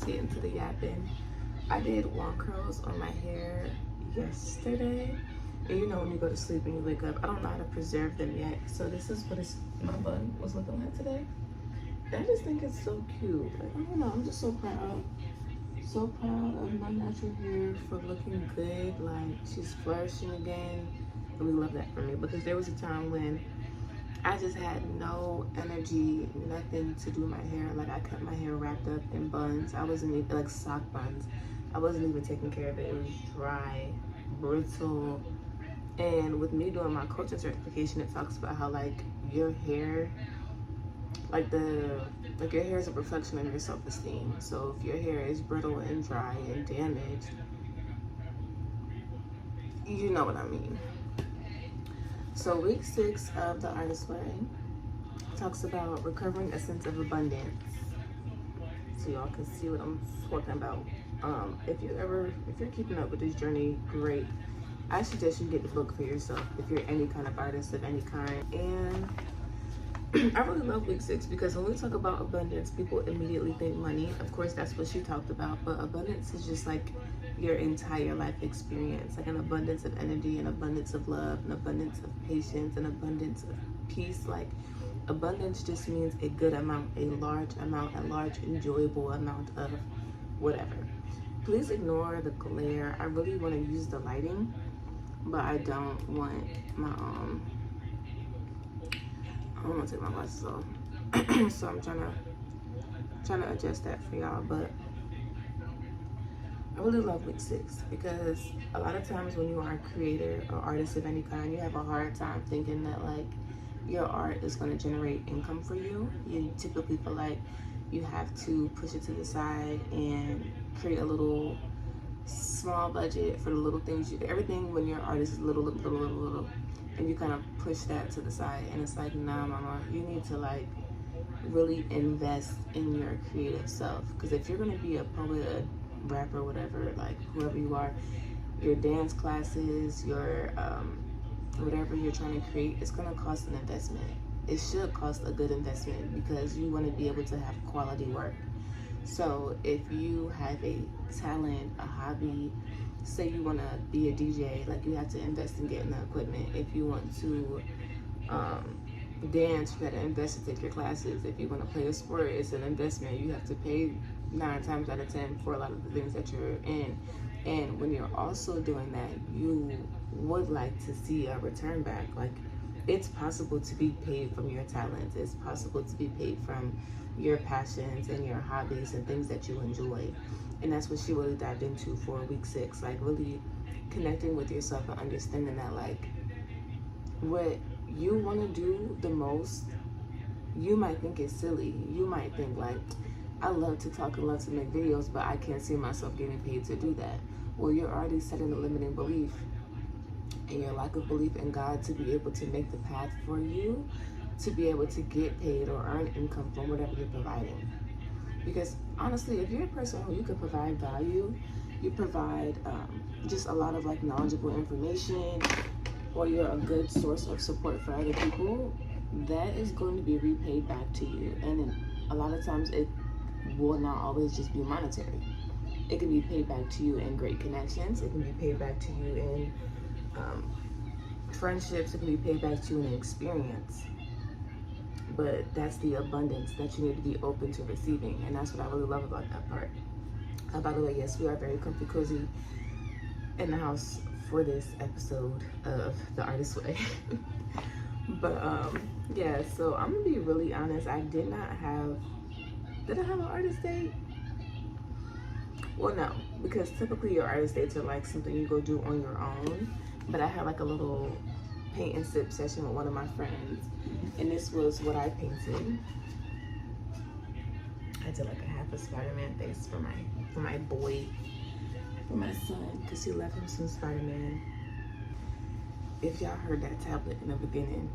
just get into the yapping. I did wand curls on my hair yesterday. And you know when you go to sleep and you wake up, I don't know how to preserve them yet. So this is what my bun was looking like today. And I just think it's so cute. Like, I don't know, I'm just so proud. So proud of my natural hair for looking good. Like, she's flourishing again. And we love that for me, because there was a time when I just had no energy, nothing to do my hair. Like, I kept my hair wrapped up in buns. I wasn't even, like, sock buns. I wasn't even taking care of it. It was dry, brittle. And with me doing my coaching certification, it talks about how, like, your hair, your hair is a reflection of your self-esteem. So if your hair is brittle and dry and damaged, you know what I mean. So week 6 of the Artist Way talks about recovering a sense of abundance. So y'all can see what I'm talking about. If you're keeping up with this journey, great. I suggest you get the book for yourself if you're any kind of artist of any kind. And I really love week 6 because when we talk about abundance, people immediately think money. Of course, that's what she talked about, but abundance is just like your entire life experience, like an abundance of energy, an abundance of love, an abundance of patience, an abundance of peace. Like, abundance just means a good amount, a large enjoyable amount of whatever. Please ignore the glare. I really want to use the lighting, but I don't want my I don't want to take my glasses off. So I'm trying to adjust that for y'all. But I really love week 6 because a lot of times when you are a creator or artist of any kind, you have a hard time thinking that, like, your art is going to generate income for you. You typically feel like you have to push it to the side and create a little small budget for the little things. Everything when you're an artist is little, and you kind of push that to the side. And it's like, nah, mama, you need to, like, really invest in your creative self. Because if you're going to be a poet, a rapper, whatever, like, whoever you are, your dance classes, your whatever you're trying to create, it's going to cost an investment. It should cost a good investment because you want to be able to have quality work. So if you have a talent, a hobby, say you want to be a DJ, like, you have to invest in getting the equipment. If you want to dance, you got to invest to take your classes. If you want to play a sport, it's an investment. You have to pay 9 times out of 10 for a lot of the things that you're in. And when you're also doing that, you would like to see a return back. Like, it's possible to be paid from your talents. It's possible to be paid from your passions and your hobbies and things that you enjoy. And that's what she really dived into for week 6, like, really connecting with yourself and understanding that, like, what you want to do the most, you might think it's silly. You might think, like, I love to talk and love to make videos, but I can't see myself getting paid to do that. Well, you're already setting a limiting belief and your lack of belief in God to be able to make the path for you to be able to get paid or earn income from whatever you're providing. Because honestly, if you're a person who you can provide value, you provide just a lot of, like, knowledgeable information, or you're a good source of support for other people, that is going to be repaid back to you. And a lot of times it will not always just be monetary. It can be paid back to you in great connections. It can be paid back to you in friendships. It can be paid back to you in experience. But that's the abundance that you need to be open to receiving. And that's what I really love about that part. By the way, yes, we are very comfy cozy in the house for this episode of The Artist Way. But yeah, so I'm gonna be really honest. Did I have an artist date? Well, no, because typically your artist dates are like something you go do on your own. But I had like a little paint and sip session with one of my friends, and this was what I painted. I did like a half a Spider-Man face for my boy, for my son, because he left him some Spider-Man. If y'all heard that tablet in the beginning,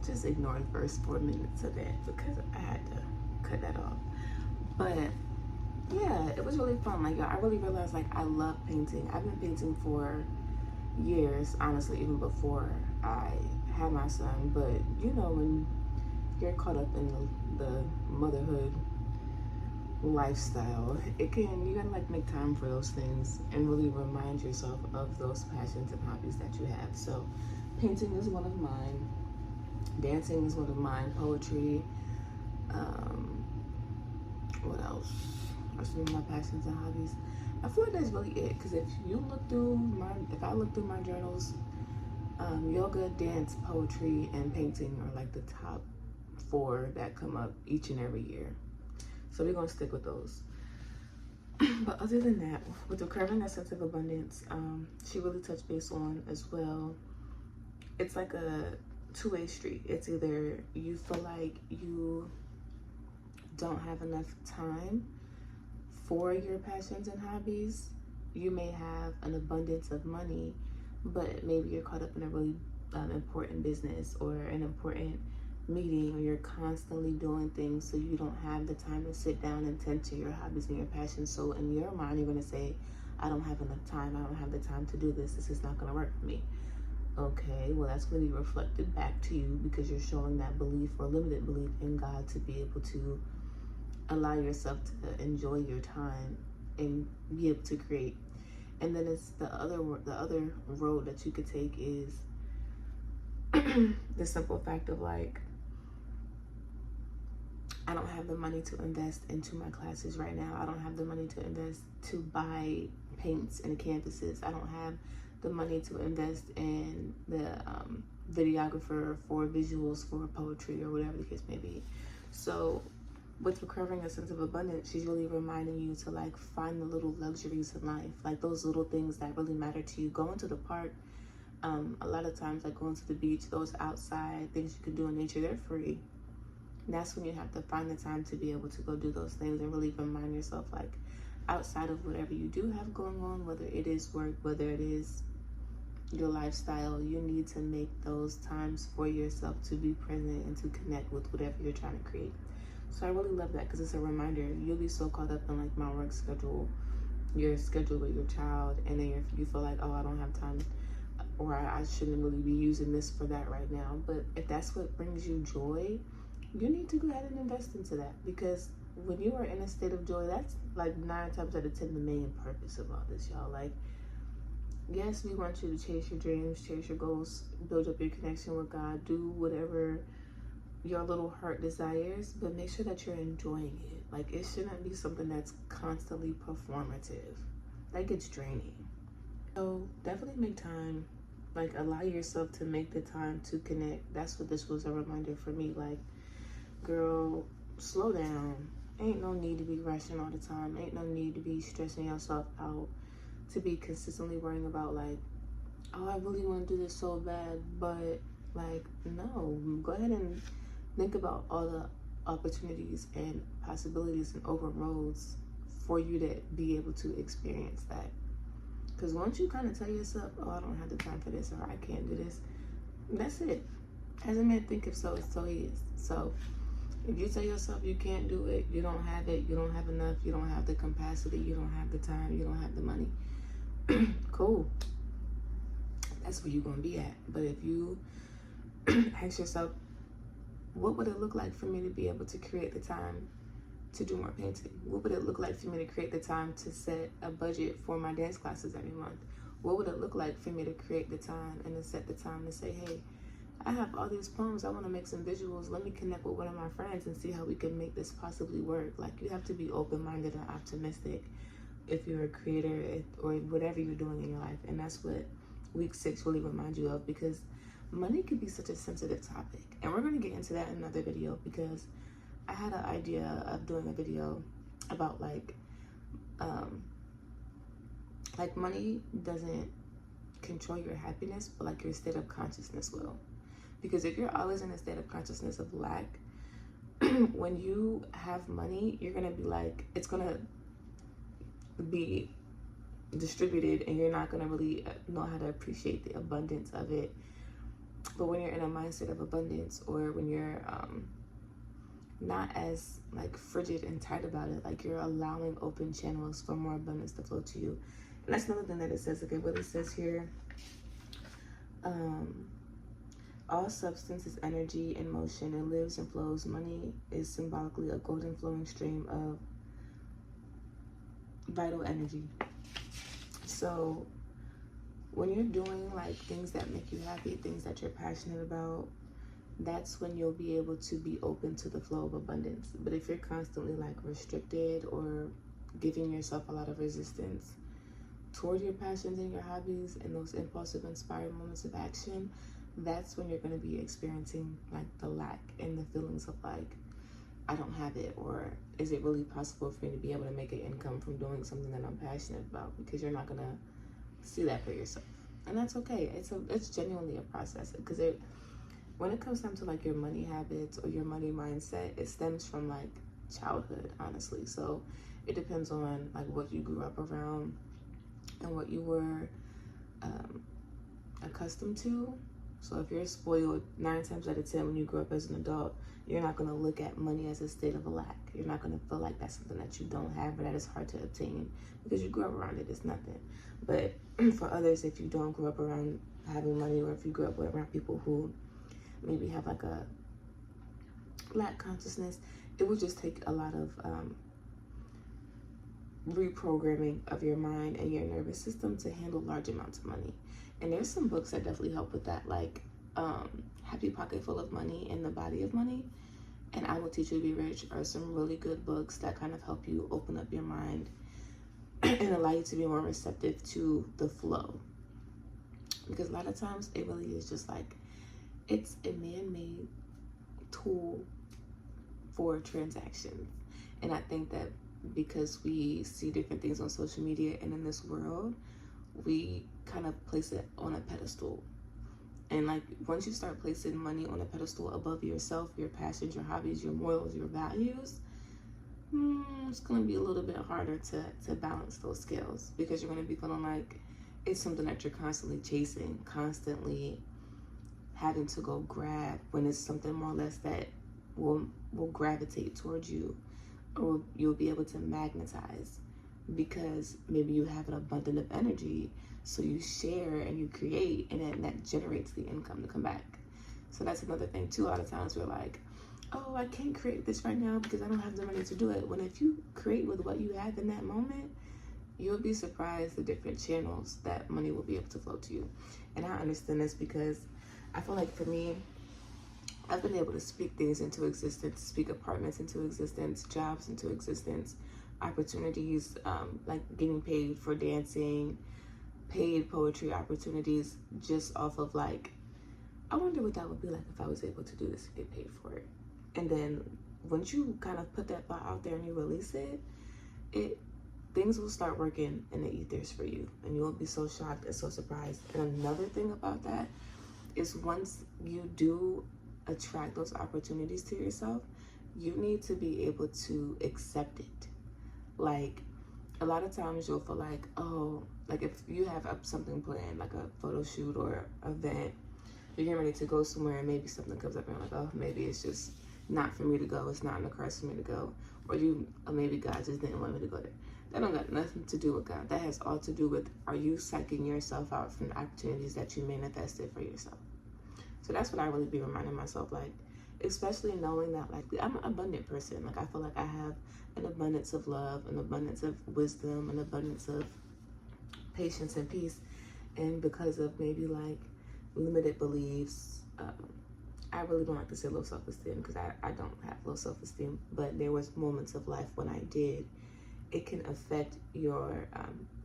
just ignore the first 4 minutes of that because I had to cut that off. But yeah, it was really fun. Like, I really realized, like, I love painting. I've been painting for years, honestly, even before I had my son. But you know, when you're caught up in the motherhood lifestyle, you gotta like make time for those things and really remind yourself of those passions and hobbies that you have. So painting is one of mine, dancing is one of mine, poetry, what else are some of my passions and hobbies? I feel like that's really it, because if I look through my journals, yoga, dance, poetry, and painting are like the top 4 that come up each and every year. So we're gonna stick with those. But other than that, with recovering a sense of abundance, she really touched base on as well. It's like a two-way street. It's either you feel like you don't have enough time for your passions and hobbies. You may have an abundance of money, but maybe you're caught up in a really important business or an important meeting, or you're constantly doing things, so you don't have the time to sit down and tend to your hobbies and your passions. So in your mind, you're going to say, I don't have enough time. I don't have the time to do this. This is not going to work for me. Okay, well, that's going to be reflected back to you because you're showing that belief or limited belief in God to be able to allow yourself to enjoy your time and be able to create. And then it's the other road that you could take is the simple fact of like, I don't have the money to invest into my classes right now. I don't have the money to invest to buy paints and canvases. I don't have the money to invest in the videographer for visuals for poetry or whatever the case may be. So with recovering a sense of abundance, she's really reminding you to like find the little luxuries in life, like those little things that really matter to you. Going to the park, a lot of times like going to the beach, those outside things you can do in nature, they're free. And that's when you have to find the time to be able to go do those things and really remind yourself, like, outside of whatever you do have going on, whether it is work, whether it is your lifestyle, you need to make those times for yourself to be present and to connect with whatever you're trying to create. So I really love that because it's a reminder. You'll be so caught up in like my work schedule, your schedule with your child, and then you feel like, oh, I don't have time, or I shouldn't really be using this for that right now. But if that's what brings you joy, you need to go ahead and invest into that, because when you are in a state of joy, that's like 9 times out of 10 the main purpose of all this, y'all. Like, yes, we want you to chase your dreams, chase your goals, build up your connection with God, do whatever your little heart desires, but make sure that you're enjoying it. Like, it shouldn't be something that's constantly performative. That gets draining. So definitely make time, like allow yourself to make the time to connect. That's what this was a reminder for me. Like, girl, slow down. Ain't no need to be rushing all the time. Ain't no need to be stressing yourself out, to be consistently worrying about like, oh, I really want to do this so bad, but like, no, go ahead and think about all the opportunities and possibilities and open roads for you to be able to experience that. Because once you kind of tell yourself, oh, I don't have the time for this, or I can't do this, that's it. As a man thinketh, so he is. So if you tell yourself you can't do it, you don't have it, you don't have enough, you don't have the capacity, you don't have the time, you don't have the money, cool. That's where you're going to be at. But if you ask yourself, what would it look like for me to be able to create the time to do more painting? What would it look like for me to create the time to set a budget for my dance classes every month? What would it look like for me to create the time and to set the time to say, hey, I have all these poems, I want to make some visuals, let me connect with one of my friends and see how we can make this possibly work. Like, you have to be open-minded and optimistic if you're a creator or whatever you're doing in your life. And that's what week 6 really reminds you of, because money could be such a sensitive topic. And we're going to get into that in another video, because I had an idea of doing a video about like money doesn't control your happiness, but like your state of consciousness will. Because if you're always in a state of consciousness of lack, when you have money, you're going to be like, it's going to be distributed and you're not going to really know how to appreciate the abundance of it. But when you're in a mindset of abundance, or when you're not as like frigid and tight about it, like you're allowing open channels for more abundance to flow to you. And that's another thing that it says. Okay, what it says here, all substance is energy in motion. It lives and flows. Money is symbolically a golden flowing stream of vital energy. So when you're doing like things that make you happy, things that you're passionate about, that's when you'll be able to be open to the flow of abundance. But if you're constantly like restricted or giving yourself a lot of resistance toward your passions and your hobbies and those impulsive, inspired moments of action, that's when you're going to be experiencing like the lack and the feelings of like, I don't have it, or is it really possible for me to be able to make an income from doing something that I'm passionate about? Because you're not going to see that for yourself. And that's okay. It's genuinely a process, because when it comes down to like your money habits or your money mindset, it stems from like childhood, honestly. So it depends on like what you grew up around and what you were accustomed to. So if you're spoiled 9 times out of 10 when you grow up as an adult, you're not going to look at money as a state of a lack. You're not going to feel like that's something that you don't have or that is hard to obtain because you grew up around it. It's nothing. But for others, if you don't grow up around having money, or if you grew up around people who maybe have like a lack consciousness, it will just take a lot of reprogramming of your mind and your nervous system to handle large amounts of money. And there's some books that definitely help with that, like Happy Pocket Full of Money and The Body of Money and I Will Teach You to Be Rich are some really good books that kind of help you open up your mind and allow you to be more receptive to the flow. Because a lot of times it really is just like, it's a man-made tool for transactions. And I think that because we see different things on social media and in this world, we kind of place it on a pedestal. And like once you start placing money on a pedestal above yourself, your passions, your hobbies, your morals, your values, it's going to be a little bit harder to balance those scales, because you're going to be feeling like it's something that you're constantly chasing, constantly having to go grab, when it's something more or less that will gravitate towards you, or you'll be able to magnetize, because maybe you have an abundance of energy, so you share and you create, and then that generates the income to come back. So that's another thing too. A lot of times we're like, oh, I can't create this right now because I don't have the money to do it. When if you create with what you have in that moment, you'll be surprised the different channels that money will be able to flow to you. And I understand this because I feel like for me, I've been able to speak things into existence, speak apartments into existence, jobs into existence, opportunities, like getting paid for dancing, paid poetry opportunities, just off of like, I wonder what that would be like if I was able to do this and get paid for it. And then once you kind of put that thought out there and you release it, things will start working in the ethers for you, and you will be so shocked and so surprised. And another thing about that is, once you do attract those opportunities to yourself, you need to be able to accept it. Like a lot of times you'll feel like, oh, like if you have something planned, like a photo shoot or event, you're getting ready to go somewhere and maybe something comes up and you're like, oh, maybe it's just not for me to go. It's not in the cards for me to go. Or maybe God just didn't want me to go there. That don't got nothing to do with God. That has all to do with, are you psyching yourself out from the opportunities that you manifested for yourself? So that's what I really be reminding myself, like, especially knowing that, like, I'm an abundant person. Like, I feel like I have an abundance of love, an abundance of wisdom, an abundance of patience and peace. And because of maybe, like, limited beliefs, I really don't like to say low self-esteem, because I don't have low self-esteem, but there was moments of life when I did. It can affect your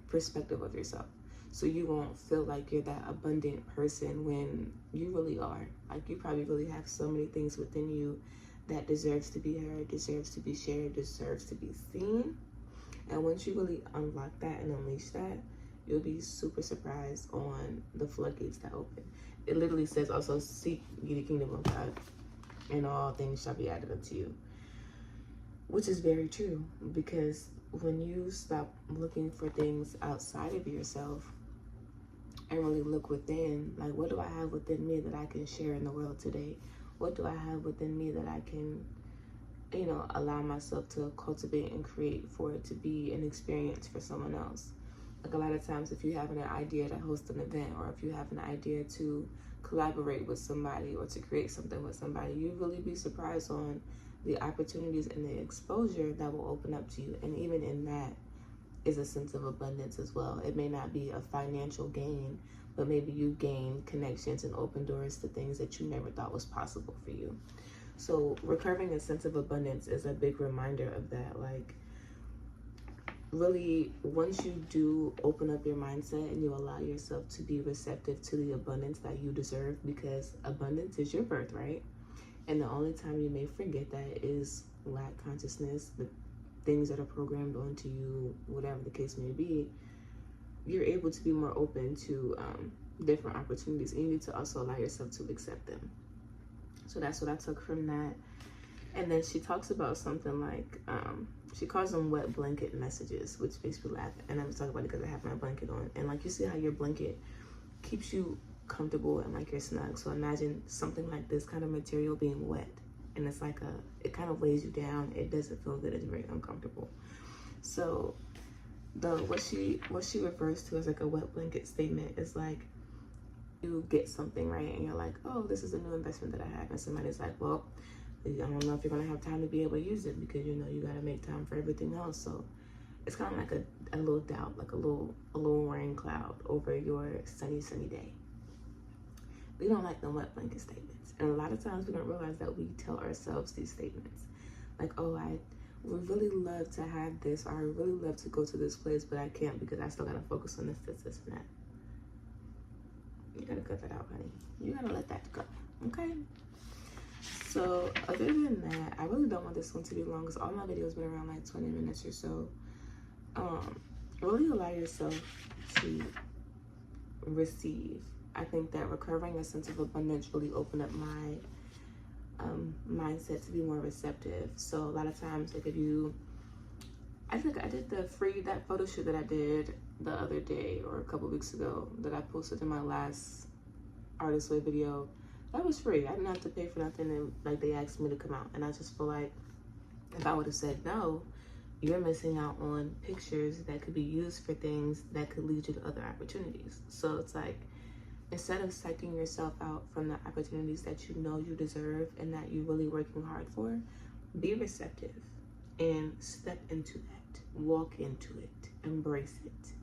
perspective of yourself. So you won't feel like you're that abundant person when you really are. Like, you probably really have so many things within you that deserves to be heard, deserves to be shared, deserves to be seen. And once you really unlock that and unleash that, you'll be super surprised on the floodgates that open. It literally says also, seek ye the kingdom of God, and all things shall be added unto you. Which is very true, because when you stop looking for things outside of yourself and really look within, like, what do I have within me that I can share in the world today? What do I have within me that I can, allow myself to cultivate and create for it to be an experience for someone else? Like, a lot of times, if you have an idea to host an event, or if you have an idea to collaborate with somebody or to create something with somebody, you'd really be surprised on the opportunities and the exposure that will open up to you. And even in that, is a sense of abundance as well. It may not be a financial gain, but maybe you gain connections and open doors to things that you never thought was possible for you. So recovering a sense of abundance is a big reminder of that. Like, really, once you do open up your mindset and you allow yourself to be receptive to the abundance that you deserve, because abundance is your birthright. And the only time you may forget that is lack consciousness, the things that are programmed onto you, whatever the case may be. You're able to be more open to different opportunities, and you need to also allow yourself to accept them. So that's what I took from that. And then she talks about something like, she calls them wet blanket messages, which makes me laugh. And I'm talking about it because I have my blanket on. And like, you see how your blanket keeps you comfortable and like you're snug. So imagine something like this kind of material being wet. And it's like it kind of weighs you down. It doesn't feel good. It's very uncomfortable. So what she refers to as like a wet blanket statement is like, you get something, right? And you're like, oh, this is a new investment that I have. And somebody's like, well, I don't know if you're gonna have time to be able to use it, because you know you gotta make time for everything else. So it's kind of like a little doubt, like a little rain cloud over your sunny day. We don't like the wet blanket statements, and a lot of times we don't realize that we tell ourselves these statements, like, oh, I would really love to have this, or I would really love to go to this place, but I can't because I still gotta focus on this, and that. You gotta cut that out, honey. You gotta let that go, okay? So other than that, I really don't want this one to be long, because all my videos been around like 20 minutes or so. Really allow yourself to receive. I think that recovering a sense of abundance really opened up my mindset to be more receptive. So a lot of times, like, I think I did that photo shoot that I did the other day or a couple weeks ago that I posted in my last Artist Way video. That was free. I didn't have to pay for nothing, and like, they asked me to come out, and I just feel like if I would have said no, you're missing out on pictures that could be used for things that could lead you to other opportunities. So it's like, instead of psyching yourself out from the opportunities that you know you deserve and that you're really working hard for, be receptive and step into that, walk into it, embrace it,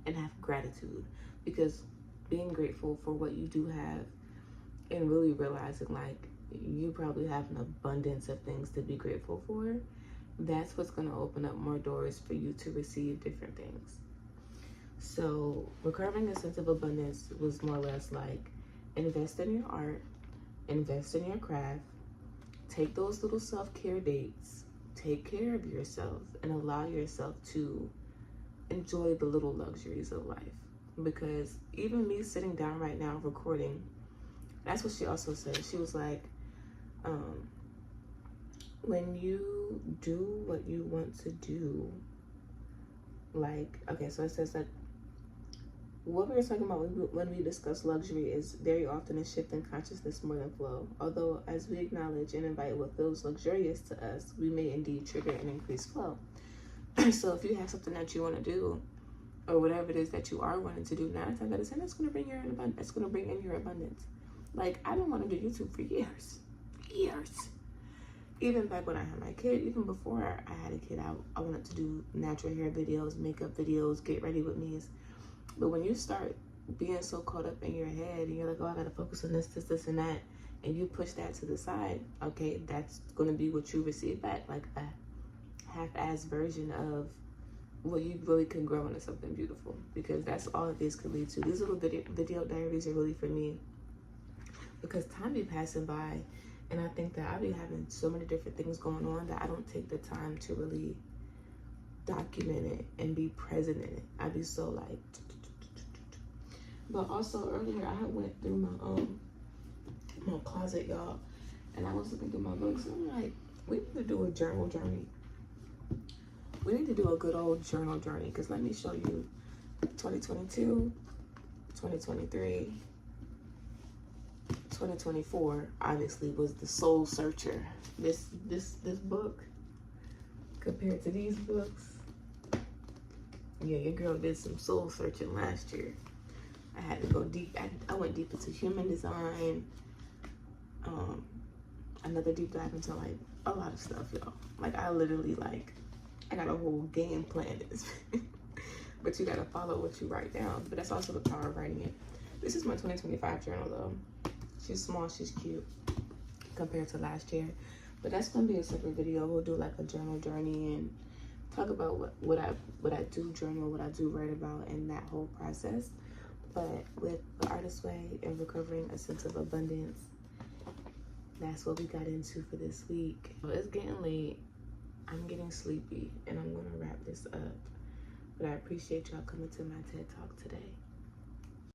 and have gratitude. Because being grateful for what you do have and really realizing like you probably have an abundance of things to be grateful for, that's what's going to open up more doors for you to receive different things. So recovering a sense of abundance was more or less like, invest in your art, invest in your craft, take those little self-care dates, take care of yourself, and allow yourself to enjoy the little luxuries of life. Because even me sitting down right now recording, that's what she also said. She was like, when you do what you want to do, like, okay, so it says that what we were talking about when we discuss luxury is very often a shift in consciousness more than flow. Although, as we acknowledge and invite what feels luxurious to us, we may indeed trigger an increased flow. So if you have something that you want to do, or whatever it is that you are wanting to do, 9 times out of 10, that's going to bring in your abundance. Like, I've been wanting to do YouTube for years. Even back when I had my kid, even before I had a kid, I wanted to do natural hair videos, makeup videos, get ready with me's. But when you start being so caught up in your head and you're like, oh, I gotta focus on this, and that, and you push that to the side, okay, that's gonna be what you receive back, like a half-ass version of what you really can grow into something beautiful. Because that's all of this could lead to. These little video diaries are really for me, because time be passing by, and I think that I be having so many different things going on that I don't take the time to really document it and be present in it. I be so like, but also earlier I had went through my closet, y'all, and I was looking through my books, and I'm like, we need to do a journal journey. We need to do a good old journal journey, because let me show you 2022, 2023, 2024 obviously was the soul searcher. This book compared to these books, yeah, your girl did some soul searching last year. I had to go deep. I went deep into human design. Another deep dive into like a lot of stuff, y'all. Like, I literally, like, I got a whole game plan. but you gotta follow what you write down. But that's also the power of writing it. This is my 2025 journal though. She's small, she's cute compared to last year. But that's gonna be a separate video. We'll do like a journal journey and talk about what I do journal, what I do write about, and that whole process. But with the Artist Way and recovering a sense of abundance, that's what we got into for this week. Well, it's getting late. I'm getting sleepy, and I'm gonna wrap this up. But I appreciate y'all coming to my TED Talk today.